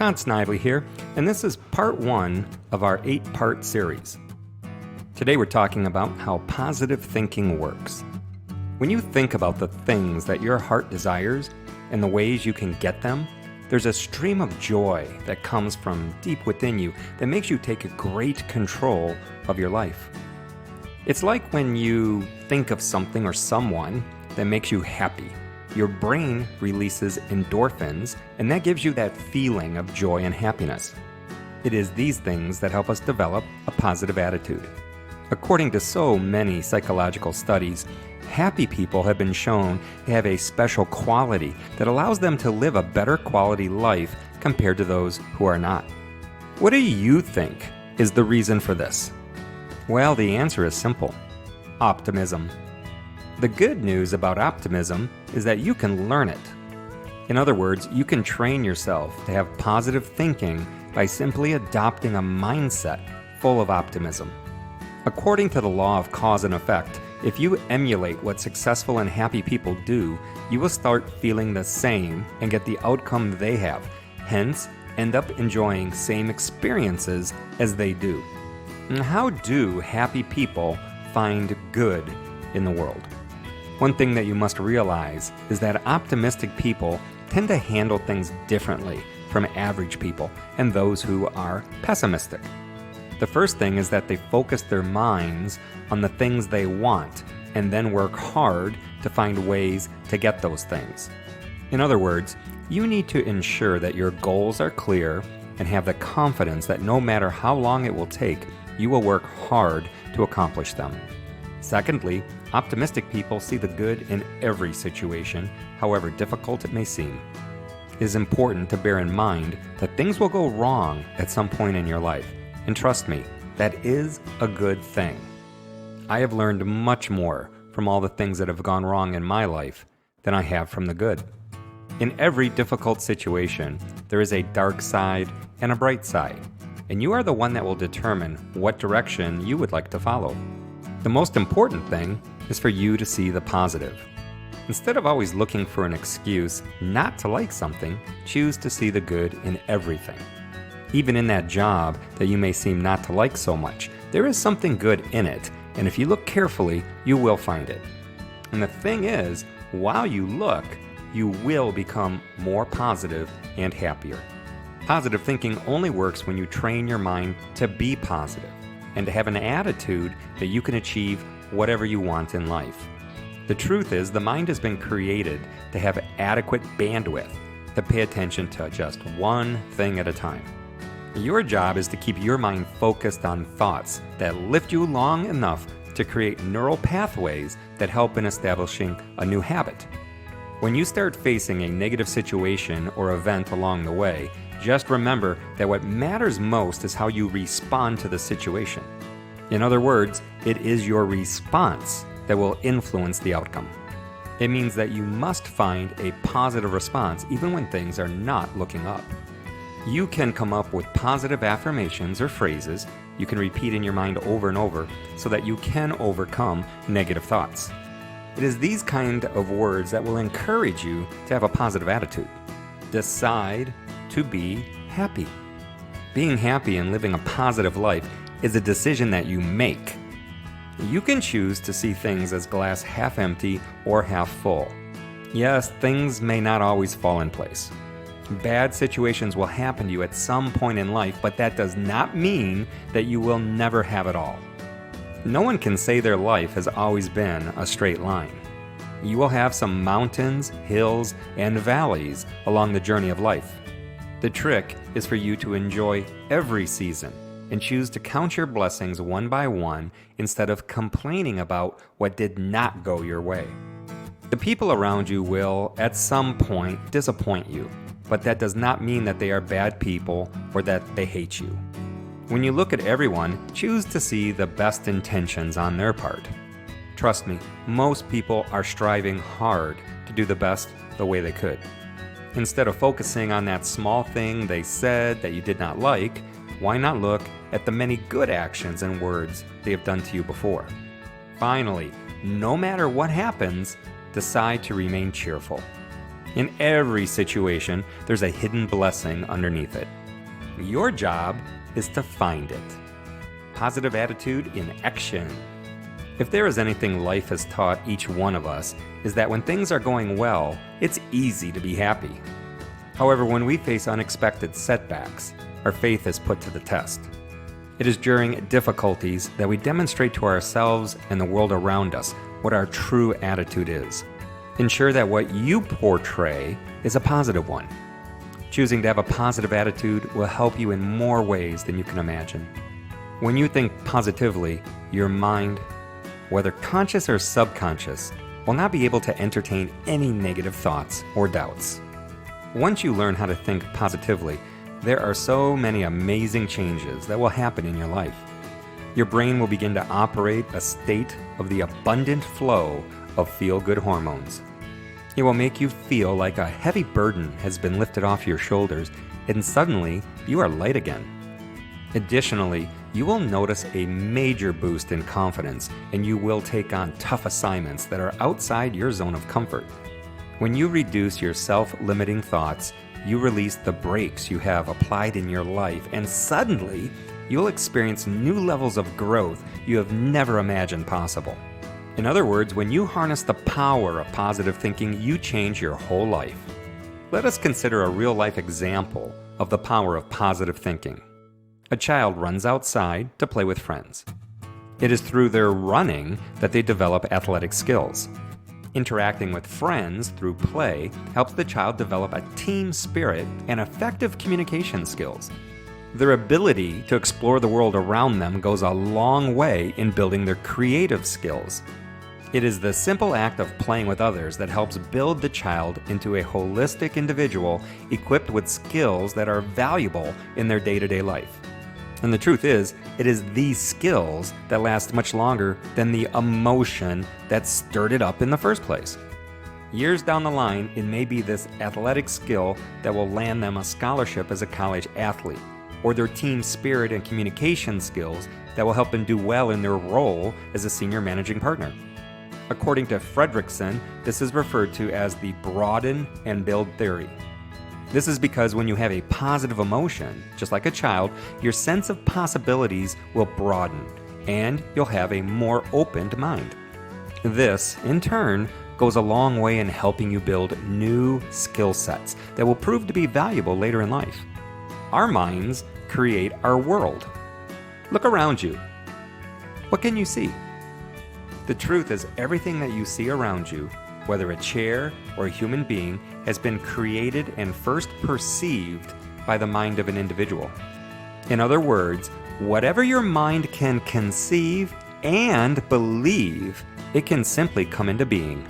Todd Snively here, and this is part 1 of our 8-part series. Today we're talking about how positive thinking works. When you think about the things that your heart desires and the ways you can get them, there's a stream of joy that comes from deep within you that makes you take great control of your life. It's like when you think of something or someone that makes you happy. Your brain releases endorphins, and that gives you that feeling of joy and happiness. It is these things that help us develop a positive attitude. According to so many psychological studies, happy people have been shown to have a special quality that allows them to live a better quality life compared to those who are not. What do you think is the reason for this? Well, the answer is simple: optimism. The good news about optimism is that you can learn it. In other words, you can train yourself to have positive thinking by simply adopting a mindset full of optimism. According to the law of cause and effect, if you emulate what successful and happy people do, you will start feeling the same and get the outcome they have, hence end up enjoying same experiences as they do. And how do happy people find good in the world? One thing that you must realize is that optimistic people tend to handle things differently from average people and those who are pessimistic. The first thing is that they focus their minds on the things they want and then work hard to find ways to get those things. In other words, you need to ensure that your goals are clear and have the confidence that no matter how long it will take, you will work hard to accomplish them. Secondly, optimistic people see the good in every situation, however difficult it may seem. It is important to bear in mind that things will go wrong at some point in your life, and trust me, that is a good thing. I have learned much more from all the things that have gone wrong in my life than I have from the good. In every difficult situation, there is a dark side and a bright side, and you are the one that will determine what direction you would like to follow. The most important thing is for you to see the positive. Instead of always looking for an excuse not to like something, choose to see the good in everything. Even in that job that you may seem not to like so much, there is something good in it, and if you look carefully, you will find it. And the thing is, while you look, you will become more positive and happier. Positive thinking only works when you train your mind to be positive and to have an attitude that you can achieve whatever you want in life. The truth is, the mind has been created to have adequate bandwidth to pay attention to just one thing at a time. Your job is to keep your mind focused on thoughts that lift you long enough to create neural pathways that help in establishing a new habit. When you start facing a negative situation or event along the way, just remember that what matters most is how you respond to the situation. In other words, it is your response that will influence the outcome. It means that you must find a positive response even when things are not looking up. You can come up with positive affirmations or phrases you can repeat in your mind over and over so that you can overcome negative thoughts. It is these kind of words that will encourage you to have a positive attitude. Decide to be happy. Being happy and living a positive life is a decision that you make. You can choose to see things as glass half empty or half full. Yes, things may not always fall in place. Bad situations will happen to you at some point in life, but that does not mean that you will never have it all. No one can say their life has always been a straight line. You will have some mountains, hills, and valleys along the journey of life. The trick is for you to enjoy every season and choose to count your blessings one by one instead of complaining about what did not go your way. The people around you will, at some point, disappoint you, but that does not mean that they are bad people or that they hate you. When you look at everyone, choose to see the best intentions on their part. Trust me, most people are striving hard to do the best the way they could. Instead of focusing on that small thing they said that you did not like, why not look at the many good actions and words they have done to you before? Finally, no matter what happens, decide to remain cheerful. In every situation, there's a hidden blessing underneath it. Your job is to find it. Positive attitude in action. If there is anything life has taught each one of us, is that when things are going well, it's easy to be happy. However, when we face unexpected setbacks, our faith is put to the test. It is during difficulties that we demonstrate to ourselves and the world around us what our true attitude is. Ensure that what you portray is a positive one. Choosing to have a positive attitude will help you in more ways than you can imagine. When you think positively, your mind, whether conscious or subconscious, will not be able to entertain any negative thoughts or doubts. Once you learn how to think positively, there are so many amazing changes that will happen in your life. Your brain will begin to operate a state of the abundant flow of feel-good hormones. It will make you feel like a heavy burden has been lifted off your shoulders, and suddenly you are light again. Additionally, you will notice a major boost in confidence, and you will take on tough assignments that are outside your zone of comfort. When you reduce your self-limiting thoughts, you release the brakes you have applied in your life, and suddenly you'll experience new levels of growth you have never imagined possible. In other words, when you harness the power of positive thinking, you change your whole life. Let us consider a real-life example of the power of positive thinking. A child runs outside to play with friends. It is through their running that they develop athletic skills. Interacting with friends through play helps the child develop a team spirit and effective communication skills. Their ability to explore the world around them goes a long way in building their creative skills. It is the simple act of playing with others that helps build the child into a holistic individual equipped with skills that are valuable in their day-to-day life. And the truth is, it is these skills that last much longer than the emotion that stirred it up in the first place. Years down the line, it may be this athletic skill that will land them a scholarship as a college athlete, or their team spirit and communication skills that will help them do well in their role as a senior managing partner. According to Fredrickson, this is referred to as the broaden and build theory. This is because when you have a positive emotion, just like a child, your sense of possibilities will broaden, and you'll have a more opened mind. This, in turn, goes a long way in helping you build new skill sets that will prove to be valuable later in life. Our minds create our world. Look around you. What can you see? The truth is, everything that you see around you, whether a chair or a human being, has been created and first perceived by the mind of an individual. In other words, whatever your mind can conceive and believe, it can simply come into being.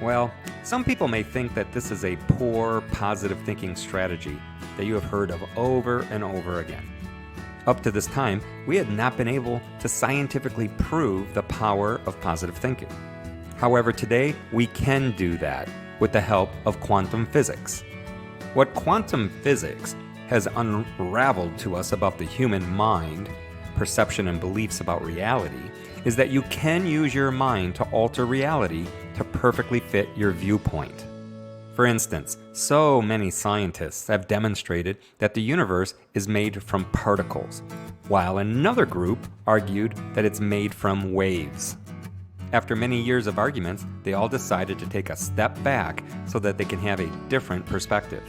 Well, some people may think that this is a poor, positive thinking strategy that you have heard of over and over again. Up to this time, we had not been able to scientifically prove the power of positive thinking. However, today we can do that with the help of quantum physics. What quantum physics has unraveled to us about the human mind, perception and beliefs about reality, is that you can use your mind to alter reality to perfectly fit your viewpoint. For instance, so many scientists have demonstrated that the universe is made from particles, while another group argued that it's made from waves. After many years of arguments, they all decided to take a step back so that they can have a different perspective.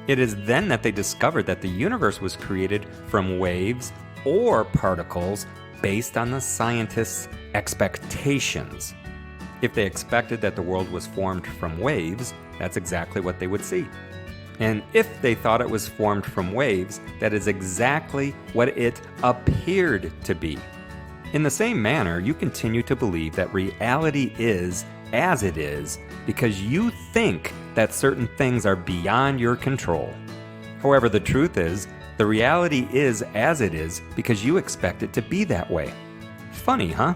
It is then that they discovered that the universe was created from waves or particles based on the scientists' expectations. If they expected that the world was formed from waves, that's exactly what they would see. And if they thought it was formed from waves, that is exactly what it appeared to be. In the same manner, you continue to believe that reality is as it is because you think that certain things are beyond your control. However, the truth is, the reality is as it is because you expect it to be that way. Funny, huh?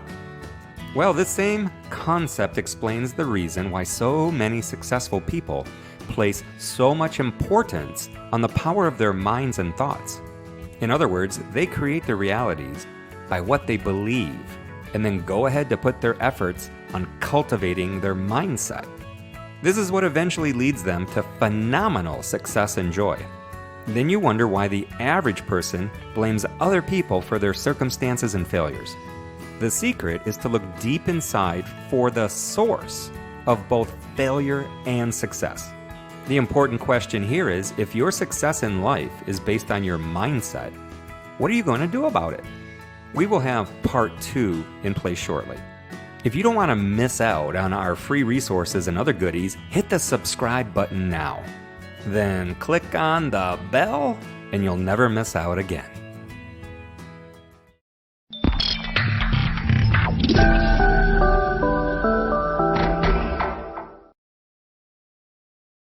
Well, this same concept explains the reason why so many successful people place so much importance on the power of their minds and thoughts. In other words, they create their realities by what they believe, and then go ahead to put their efforts on cultivating their mindset. This is what eventually leads them to phenomenal success and joy. Then you wonder why the average person blames other people for their circumstances and failures. The secret is to look deep inside for the source of both failure and success. The important question here is, if your success in life is based on your mindset, what are you going to do about it? We will have part 2 in place shortly. If you don't want to miss out on our free resources and other goodies, hit the subscribe button now. Then click on the bell and you'll never miss out again.